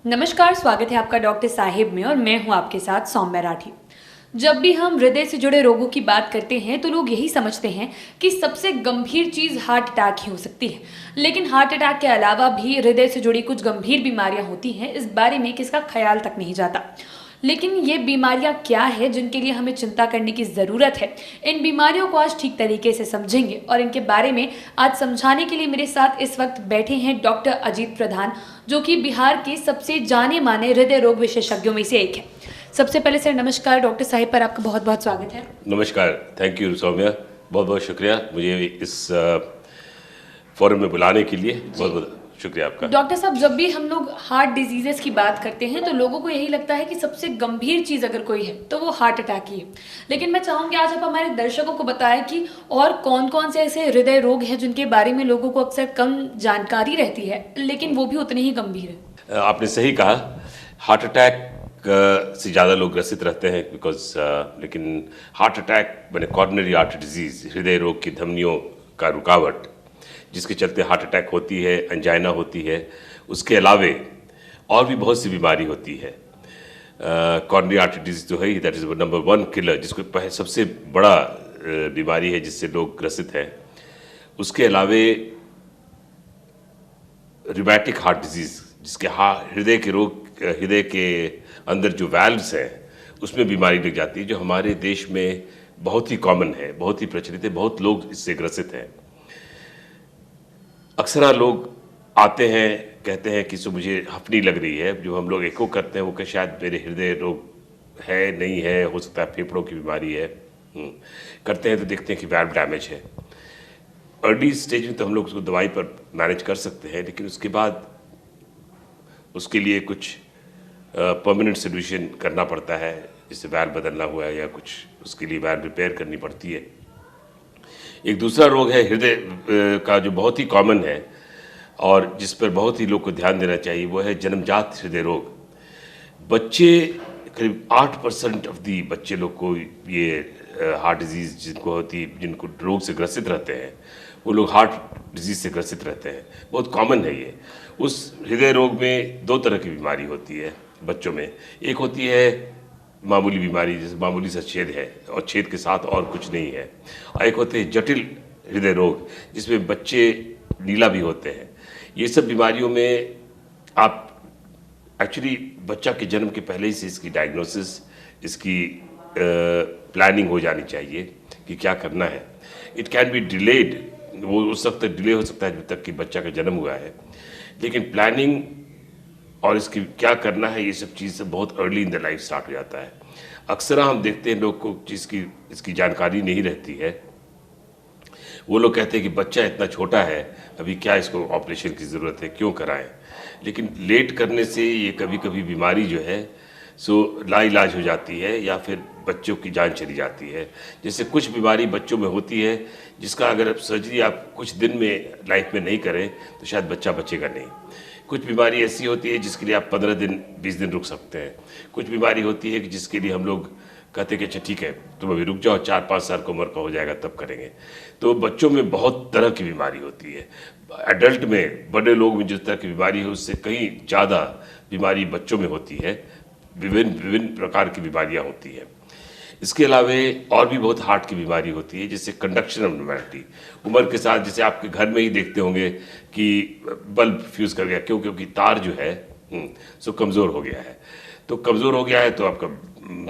नमस्कार, स्वागत है आपका डॉक्टर साहिब में और मैं हूं आपके साथ सौम्या राठी। जब भी हम हृदय से जुड़े रोगों की बात करते हैं तो लोग यही समझते हैं कि सबसे गंभीर चीज़ हार्ट अटैक ही हो सकती है। लेकिन हार्ट अटैक के अलावा भी हृदय से जुड़ी कुछ गंभीर बीमारियां होती हैं, इस बारे में किसका ख्याल तक नहीं जाता। लेकिन ये बीमारियां क्या है जिनके लिए हमें चिंता करने की ज़रूरत है, इन बीमारियों को आज ठीक तरीके से समझेंगे और इनके बारे में आज समझाने के लिए मेरे साथ इस वक्त बैठे हैं डॉक्टर अजीत प्रधान, जो कि बिहार के सबसे जाने माने हृदय रोग विशेषज्ञों में से एक है। सबसे पहले सर नमस्कार, डॉक्टर साहिब पर आपका बहुत बहुत स्वागत है। नमस्कार, थैंक यू सौम्या, बहुत बहुत शुक्रिया मुझे इस फोरम में बुलाने के लिए। बहुत बहुत शुक्रिया आपका। डॉक्टर साहब, जब भी हम लोग हार्ट डिजीजेस की बात करते हैं तो लोगों को यही लगता है कि सबसे गंभीर चीज़ अगर कोई है तो वो हार्ट अटैक ही है। लेकिन मैं चाहूँगी आज आप हमारे दर्शकों को बताएं कि और कौन कौन से ऐसे हृदय रोग हैं जिनके बारे में लोगों को अक्सर कम जानकारी रहती है लेकिन वो भी उतने ही गंभीर है। आपने सही कहा, हार्ट अटैक से ज़्यादा लोग ग्रसित रहते हैं बिकॉज लेकिन हार्ट अटैक मैंने कॉर्नरी आर्टरी डिजीज, हृदय रोग की धमनियों का रुकावट जिसके चलते हार्ट अटैक होती है, एंजाइना होती है, उसके अलावे और भी बहुत सी बीमारी होती है। कॉर्नरी आर्टरी डिजीज जो है दैट इज़ नंबर 1 किलर, जिसको सबसे बड़ा बीमारी है जिससे लोग ग्रसित हैं। उसके अलावे रिमैटिक हार्ट डिजीज, जिसके हृदय के रोग, हृदय के अंदर जो वाल्व्स हैं उसमें बीमारी लग जाती है, जो हमारे देश में बहुत ही कॉमन है, बहुत ही प्रचलित है, बहुत लोग इससे ग्रसित हैं। अक्सर लोग आते हैं, कहते हैं कि सो मुझे हफनी लग रही है। जो हम लोग एको करते हैं वो कि शायद मेरे हृदय रोग है, नहीं है, हो सकता है फेफड़ों की बीमारी है। करते हैं तो देखते हैं कि वाल्व डैमेज है। अर्ली स्टेज में तो हम लोग उसको दवाई पर मैनेज कर सकते हैं, लेकिन उसके बाद उसके लिए कुछ परमानेंट सोल्यूशन करना पड़ता है, जैसे वाल्व बदलना हुआ है या कुछ उसके लिए वाल्व रिपेयर करनी पड़ती है। एक दूसरा रोग है हृदय का जो बहुत ही कॉमन है और जिस पर बहुत ही लोग को ध्यान देना चाहिए, वो है जन्मजात हृदय रोग। बच्चे करीब 8% ऑफ दी बच्चे लोग को ये हार्ट डिजीज़ जिनको होती, जिनको रोग से ग्रसित रहते हैं, वो लोग हार्ट डिजीज़ से ग्रसित रहते हैं। बहुत कॉमन है ये। उस हृदय रोग में 2 तरह की बीमारी होती है बच्चों में। एक होती है मामूली बीमारी, जैसे मामूली सा छेद है और छेद के साथ और कुछ नहीं है, और एक होते हैं जटिल हृदय रोग जिसमें बच्चे नीला भी होते हैं। ये सब बीमारियों में आप एक्चुअली बच्चा के जन्म के पहले ही से इसकी डायग्नोसिस, इसकी प्लानिंग हो जानी चाहिए कि क्या करना है। इट कैन बी डिलेड, वो उस वक्त तक डिले हो सकता है जब तक कि बच्चा का जन्म हुआ है, लेकिन प्लानिंग और इसकी क्या करना है ये सब चीज़ बहुत early in the life start हो जाता है। अक्सर हम देखते हैं लोग को जिसकी इसकी जानकारी नहीं रहती है, वो लोग कहते हैं कि बच्चा इतना छोटा है, अभी क्या इसको ऑपरेशन की ज़रूरत है, क्यों कराएं। लेकिन लेट करने से ये कभी कभी बीमारी जो है सो लाइलाज हो जाती है या फिर बच्चों की जान चली जाती है। जैसे कुछ बीमारी बच्चों में होती है जिसका अगर सर्जरी आप कुछ दिन में लाइफ में नहीं करें तो शायद बच्चा बचेगा नहीं। कुछ बीमारी ऐसी होती है जिसके लिए आप 15 दिन 20 दिन रुक सकते हैं। कुछ बीमारी होती है कि जिसके लिए हम लोग कहते हैं कि अच्छा ठीक है तुम अभी रुक जाओ, 4-5 साल की उम्र का हो जाएगा तब करेंगे। तो बच्चों में बहुत तरह की बीमारी होती है। एडल्ट में, बड़े लोग में जिस तरह की बीमारी है उससे कहीं ज़्यादा बीमारी बच्चों में होती है। विभिन्न प्रकार की बीमारियाँ होती हैं। इसके अलावे और भी बहुत हार्ट की बीमारी होती है, जैसे कंडक्शन एब्नॉर्मैलिटी। उम्र के साथ जैसे आपके घर में ही देखते होंगे कि बल्ब फ्यूज़ कर गया, क्यों? क्योंकि तार जो है सो कमज़ोर हो गया है। तो कमज़ोर हो गया है तो आपका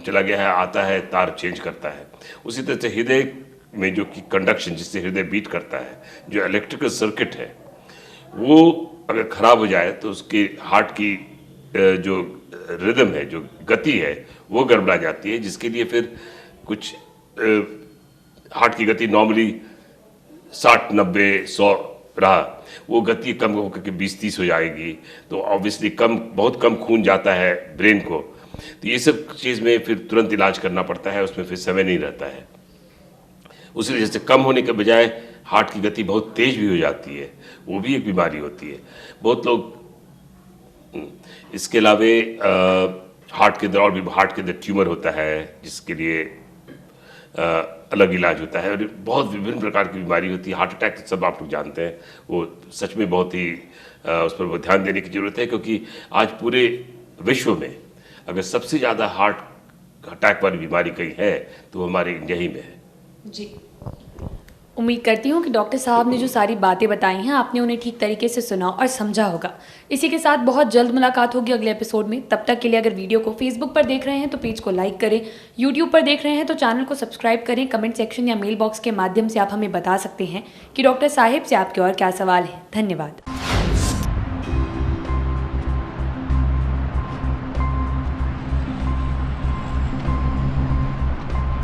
चला गया है, आता है, तार चेंज करता है। उसी तरह से हृदय में जो कि कंडक्शन जिससे हृदय बीट करता है, जो इलेक्ट्रिकल सर्किट है, वो अगर ख़राब हो जाए तो उसके हार्ट की जो रिदम है, जो गति है, वो गड़बड़ा जाती है, जिसके लिए फिर कुछ हार्ट की गति नॉर्मली 60-90-100 रहा, वो गति कम होकर के 20-30 हो जाएगी। तो ऑब्वियसली बहुत कम खून जाता है ब्रेन को। तो ये सब चीज़ में फिर तुरंत इलाज करना पड़ता है, उसमें फिर समय नहीं रहता है। उसी वजह से कम होने के बजाय हार्ट की गति बहुत तेज भी हो जाती है, वो भी एक बीमारी होती है। बहुत लोग इसके अलावे हार्ट के अंदर और भी हार्ट के अंदर ट्यूमर होता है, जिसके लिए अलग इलाज होता है और बहुत विभिन्न प्रकार की बीमारी होती है। हार्ट अटैक तो सब आप लोग जानते हैं, वो सच में बहुत ही उस पर ध्यान देने की ज़रूरत है, क्योंकि आज पूरे विश्व में अगर सबसे ज़्यादा हार्ट अटैक वाली बीमारी कहीं है तो वो हमारे इंडिया ही में है। जी, उम्मीद करती हूँ कि डॉक्टर साहब ने जो सारी बातें बताई हैं आपने उन्हें ठीक तरीके से सुना और समझा होगा। इसी के साथ बहुत जल्द मुलाकात होगी अगले एपिसोड में। तब तक के लिए अगर वीडियो को फेसबुक पर देख रहे हैं तो पेज को लाइक करें, यूट्यूब पर देख रहे हैं तो चैनल को सब्सक्राइब करें। कमेंट सेक्शन या मेल बॉक्स के माध्यम से आप हमें बता सकते हैं कि डॉक्टर साहिब से आपके और क्या सवाल हैं। धन्यवाद।